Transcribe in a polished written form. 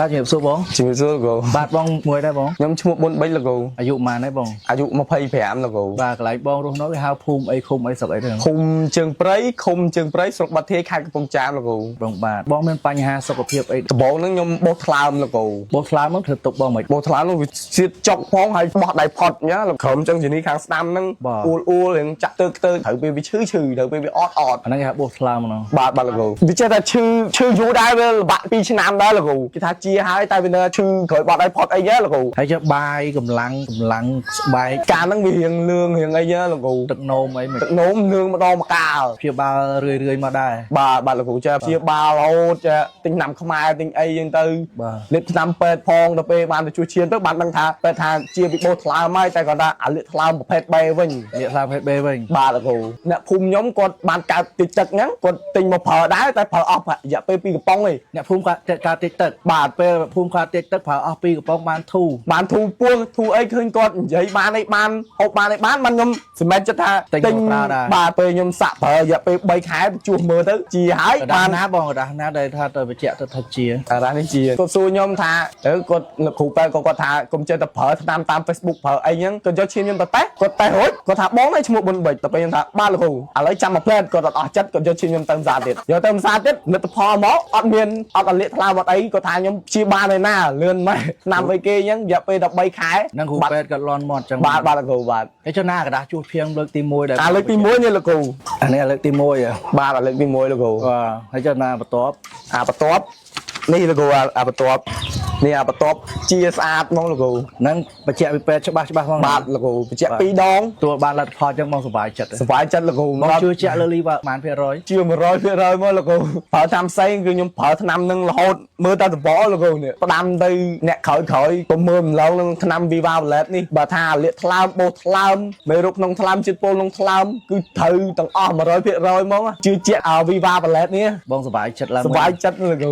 បាទជំរាបសួរបងជំរាបសួរលោកគ្រូបាទបងមួយដែរបងខ្ញុំឈ្មោះប៊ុន3លោកគ្រូអាយុប៉ុន្មានដែរបងអាយុ25លោកគ្រូបាទកន្លែងបងរស់នៅគេហៅភូមិអីឃុំអីស្រុកអីទៅឃុំជើងព្រៃឃុំជើងព្រៃស្រុកបាត់ធាយខេត្តកំពង់ចាមលោកគ្រូបងបាទបងមានបញ្ហាសុខភាពអីដំបូងហ្នឹងខ្ញុំបោះថ្លើមលោកគ្រូបោះថ្លើមមកធ្វើទុកបងមិនបោះថ្លើមនោះវាសៀតចុកផងហើយបោះដៃផុតញ៉ាលោកក្រុមចឹងជំនីខាងស្ដាំហ្នឹងអ៊ូលរៀងចាក់ទៅត្រូវពេលវាឈឺត្រូវពេលវាអត់អាហ្នឹងគេហៅបោះថ្លើមហ្នឹងបាទលោកគ្រូវាចេះតែឈឺយូរដែរវាលំបាក់2ឆ្នាំដែរលោកគ្រូគេថាជាហើយតែវានៅឈឺក្រោយបោះដៃផុតអីហ្នឹងលោកគ្រូហើយចុះបាយកម្លាំងស្បែកកាលហ្នឹងវារៀងលឿងរៀងអីហ្នឹងលោកគ្រូទឹកនោមអីមិនទឹកនោមលឿងម្ដងម្កាលព្យាបាលរឿយមកដែរបាទលោកគ្រូចាព្យាបាលរហូតចាទិញថ្នាំខ្មែរទិញអីចឹងទៅលេបថ្នាំពេទ្យផងទៅពេលបានទៅជួយឈានទៅបានដឹងថាពេទ្យថាជាពីបោះថ្លើមហើយតែគាត់ថាអាលាកថ្លើមប្រភេទ B វិញលាកថ្លើមប្រភេទ B វិញបាទលោកគ្រូអ្នកភូមិខ្ញុំគាត់បានកើតតិចទឹកហ្នឹងគាត់ទិញមកប្រើដែរតែប្រើអស់រយៈពេល2កំប៉ុងឯងអ្នកភូមិគាត់កើតតិចទឹកបាទពេលភូមិគាត់តិចទឹកប្រើអស់2កំប៉ុងបានធូពោះធូអីឃើញគាត់និយាយបានអីបានហូបបានអីបានខ្ញុំសម្រាប់ចិត្តថាទិញប្រើដែរបាទពេលខ្ញុំសាក់ប្រើរយៈពេល3ខែជួសមើលទៅជាហើយបានណាបងកដាស់ណាដែលថាទៅបញ្ជាក់ទៅថាជាអារ៉ានេះជាគាត់សួរខ្ញុំថាគាត់លោកគ្រូប៉ែគាត់ថាកុំចេះតែប្រើតាម Facebook ប្រើអីហ្នឹងគាត់យកឈាមខ្ញុំទៅតេស្តគាត់តេស្តរួចគាត់ថាបងឯងឈ្មោះប៊ុនបិចតែពេលខ្ញុំថាបាទលោកគ្រូឥឡូវចាំមកផ្លែតគាត់អត់ចិត្តគាត់យកឈាមខ្ញុំទៅផ្សារទៀតយកទៅផ្សារទៀតលទ្ធផលមកអត់មានអត់លាកថ្លើមអត់អីគាត់ថាខ្ញុំព្យាបាលឯណាលឿនម៉េចឆ្នាំអីគេអញ្ចឹងរយៈពេល13ខែហ្នឹងគ្រូពេទ្យគាត់លន់មាត់ចឹងបាទលោកគ្រូបាទហើយចុះណាកដាស់ជួសភៀងលើកទី1ដែរលើកទី1នេះលោកគ្រូអានេះលើកទី1បាទលើកទី1លោកគ្រូបាទហើយចុះណាបន្ទាប់បន្ទាប់នេះលោកគ្រូបន្ទាប់នេះបន្ទាប់ជាស្អាតហ្មងលោកគ្រូហ្នឹងបញ្ជាក់ពីពេទ្យច្បាស់ហ្មងបាទលោកគ្រូបញ្ជាក់2ដងទួលបានលទ្ធផលចឹងមកសុបាយចិត្តលោកគ្រូមកជឿជាក់លើលីវ៉ាប៉ុន្មានភាគរយជឿ100%មកលោកគ្រូប្រើតាមផ្សេងគឺខ្ញុំប្រើថ្នាំនឹងរហូតមើលតែតំបល់លោកគ្រូនេះផ្ដាំទៅអ្នកក្រោយក៏មើលម្លងនឹងថ្នាំ Viva Bullet នេះបើថាលាកថ្លើមបោសថ្លើមមេរោគក្នុងថ្លើមជាតិពុលក្នុងថ្លើមគឺត្រូវទាំងអស់100%ហ្មងជឿជាក់Viva Bullet នេះបងសុបាយចិត្តឡើងសុបាយចិត្តលោកគ្រូ